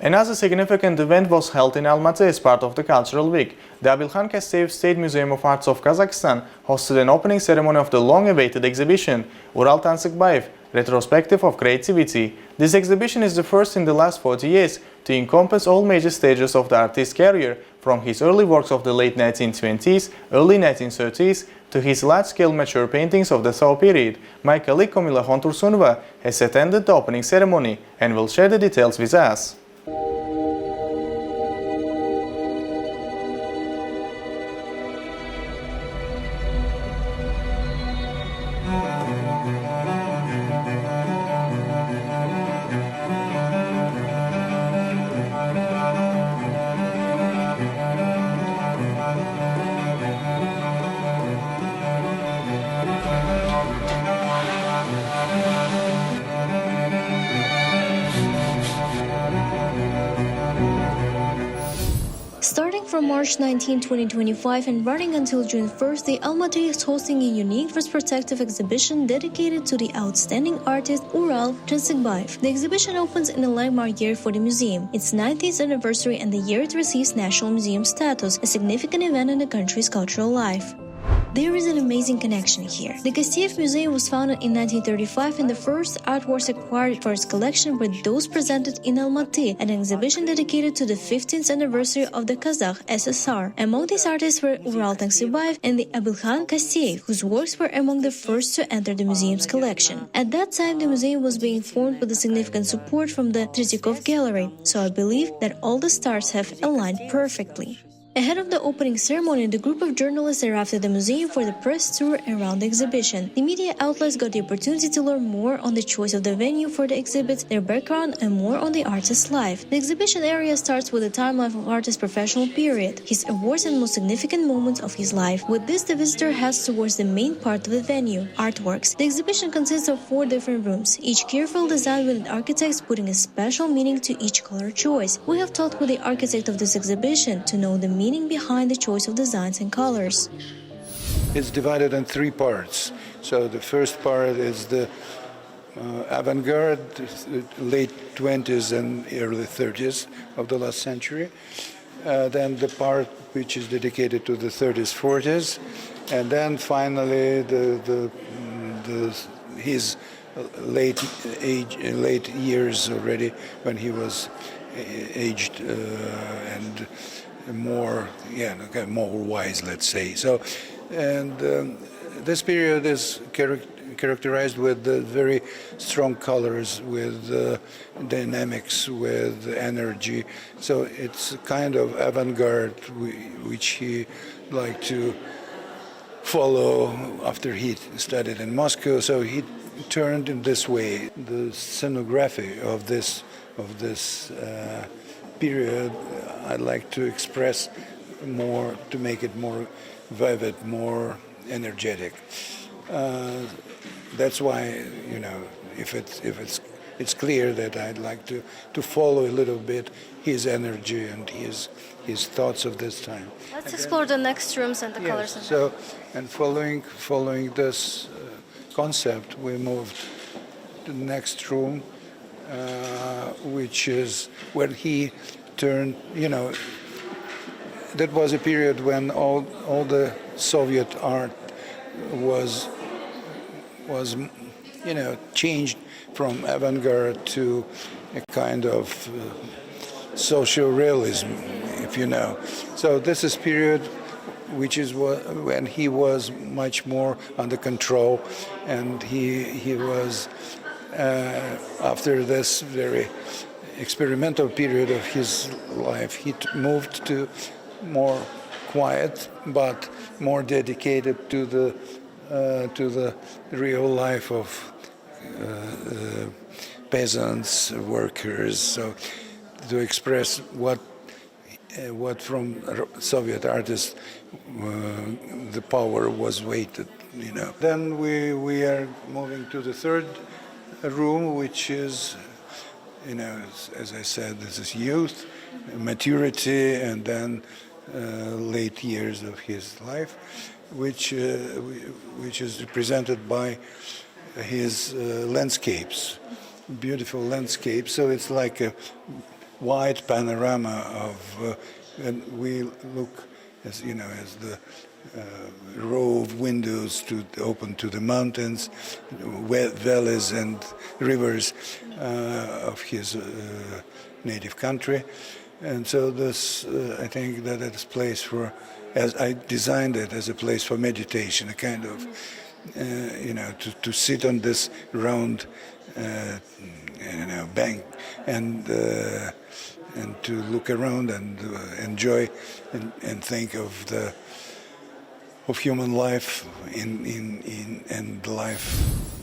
Another significant event was held in Almaty as part of the Cultural Week. The Abylkhan Kasteyev State Museum of Arts of Kazakhstan hosted an opening ceremony of the long-awaited exhibition, Ural Tansykbayev, Retrospective of Creativity. This exhibition is the first in the last 40 years to encompass all major stages of the artist's career, from his early works of the late 1920s, early 1930s, to his large-scale mature paintings of the Thaw period. My colleague Komila Hontursunova has attended the opening ceremony and will share the details with us. Starting from March 19, 2025 and running until June 1st, the Almaty is hosting a unique retrospective exhibition dedicated to the outstanding artist Ural Tansykbayev. The exhibition opens in a landmark year for the museum, its 90th anniversary, and the year it receives National Museum status, a significant event in the country's cultural life. There is an amazing connection here. The Kasteyev Museum was founded in 1935 and the first artworks acquired for its collection were those presented in Almaty at an exhibition dedicated to the 15th anniversary of the Kazakh SSR. Among these artists were Ural Tansykbayev and the Abylkhan Kasteyev, whose works were among the first to enter the museum's collection. At that time, the museum was being formed with a significant support from the Tretьяков Gallery, so I believe that all the stars have aligned perfectly. Ahead of the opening ceremony, the group of journalists arrived at the museum for the press tour around the exhibition. The media outlets got the opportunity to learn more on the choice of the venue for the exhibit, their background, and more on the artist's life. The exhibition area starts with the timeline of artist's professional period, his awards and most significant moments of his life. With this, the visitor heads towards the main part of the venue, artworks. The exhibition consists of 4 different rooms, each carefully designed with an architect putting a special meaning to each color choice. We have talked with the architect of this exhibition to know the meaning behind the choice of designs and colors. It's divided in 3 parts. So the first part is the avant-garde, late 20s and early 30s of the last century. Then the part which is dedicated to the 30s, 40s, and then finally his late years already, when he was aged and more wise, let's say. So, and this period is characterized with very strong colors, with dynamics, with energy. So it's kind of avant-garde, which he liked to follow after he studied in Moscow. So he turned in this way. The scenography of this period I'd like to express more, to make it more vivid, more energetic. That's why, if it's clear that I'd like to follow a little bit his energy and his thoughts of this time. Let's explore the next rooms and the colors. So, and following this concept, we moved to the next room, which is when he turned, that was a period when all the Soviet art was changed from avant-garde to a kind of social realism, if you know. So this is period which is when he was much more under control, and he was after this very experimental period of his life, he moved to more quiet but more dedicated to the real life of peasants, workers. So to express what from Soviet artists the power was weighted, Then we are moving to the third room, which is, as I said, this is youth, maturity, and then late years of his life, which is represented by his landscapes, beautiful landscapes. So it's like a wide panorama of, and we look as as the row of windows open to the mountains, valleys and rivers of his native country, and so this I think that it's place for, as I designed it, as a place for meditation, a kind of to sit on this round bank and to look around and enjoy and think of human life in life.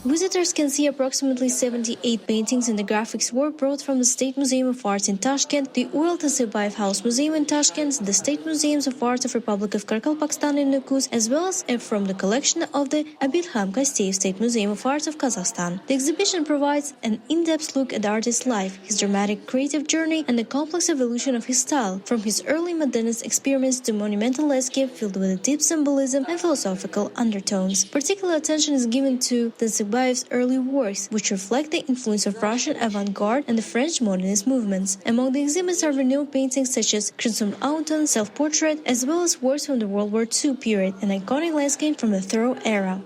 Visitors can see approximately 78 paintings in the graphics work brought from the State Museum of Arts in Tashkent, the Ural Tansykbayev House Museum in Tashkent, the State Museums of Arts of Republic of Kyrgyzstan in Nukus, as well as from the collection of the Abylkhan Kasteyev State Museum of Arts of Kazakhstan. The exhibition provides an in-depth look at the artist's life, his dramatic creative journey, and the complex evolution of his style, from his early modernist experiments to monumental landscape filled with a deep symbolism and philosophical undertones. Particular attention is given to Tansykbayev's early works, which reflect the influence of Russian avant-garde and the French modernist movements. Among the exhibits are renowned paintings such as Crimson Autumn, Self-Portrait, as well as works from the World War II period, an iconic landscape from the Thaw era.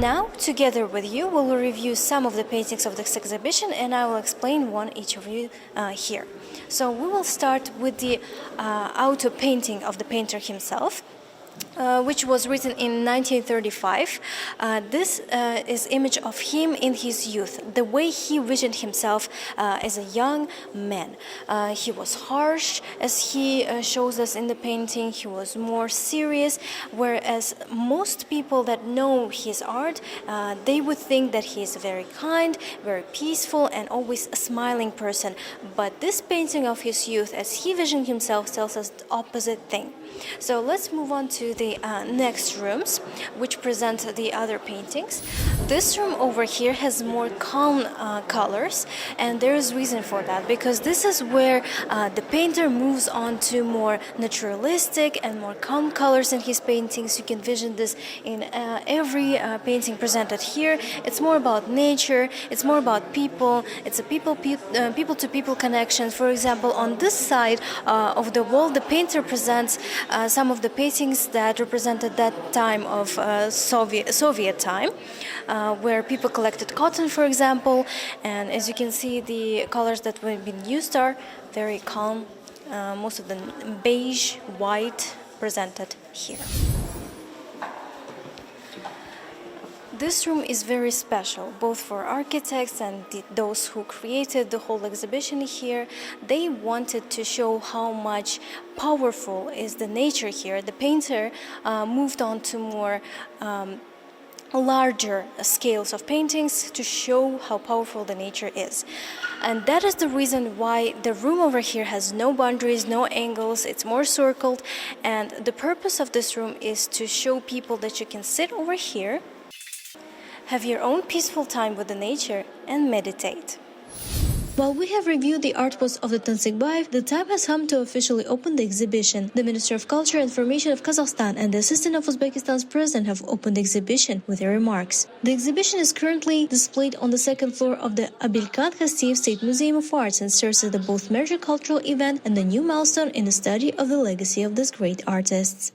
Now, together with you, we will review some of the paintings of this exhibition, and I will explain one each of you here. So we will start with the auto painting of the painter himself, which was written in 1935. This is image of him in his youth, the way he visioned himself as a young man. He was harsh, as he shows us in the painting. He was more serious, whereas most people that know his art, they would think that he is very kind, very peaceful, and always a smiling person. But this painting of his youth, as he visioned himself, tells us the opposite thing. So let's move on to the next rooms, which present the other paintings. This room over here has more calm colors, and there is reason for that, because this is where the painter moves on to more naturalistic and more calm colors in his paintings. You can vision this in every painting presented here. It's more about nature, it's more about people, it's a people-to-people connection. For example, on this side of the wall, the painter presents some of the paintings that represented that time of Soviet time, where people collected cotton, for example. And as you can see, the colors that have been used are very calm, most of them beige, white, presented here. This room is very special, both for architects and those who created the whole exhibition here. They wanted to show how much powerful is the nature here. The painter moved on to more larger scales of paintings to show how powerful the nature is. And that is the reason why the room over here has no boundaries, no angles, it's more circled. And the purpose of this room is to show people that you can sit over here, have your own peaceful time with the nature, and meditate. While we have reviewed the artworks of the Tansykbayev, the time has come to officially open the exhibition. The Minister of Culture and Information of Kazakhstan and the Assistant of Uzbekistan's President have opened the exhibition with their remarks. The exhibition is currently displayed on the second floor of the Abylkhan Kasteyev State Museum of Arts and serves as the both major cultural event and a new milestone in the study of the legacy of these great artists.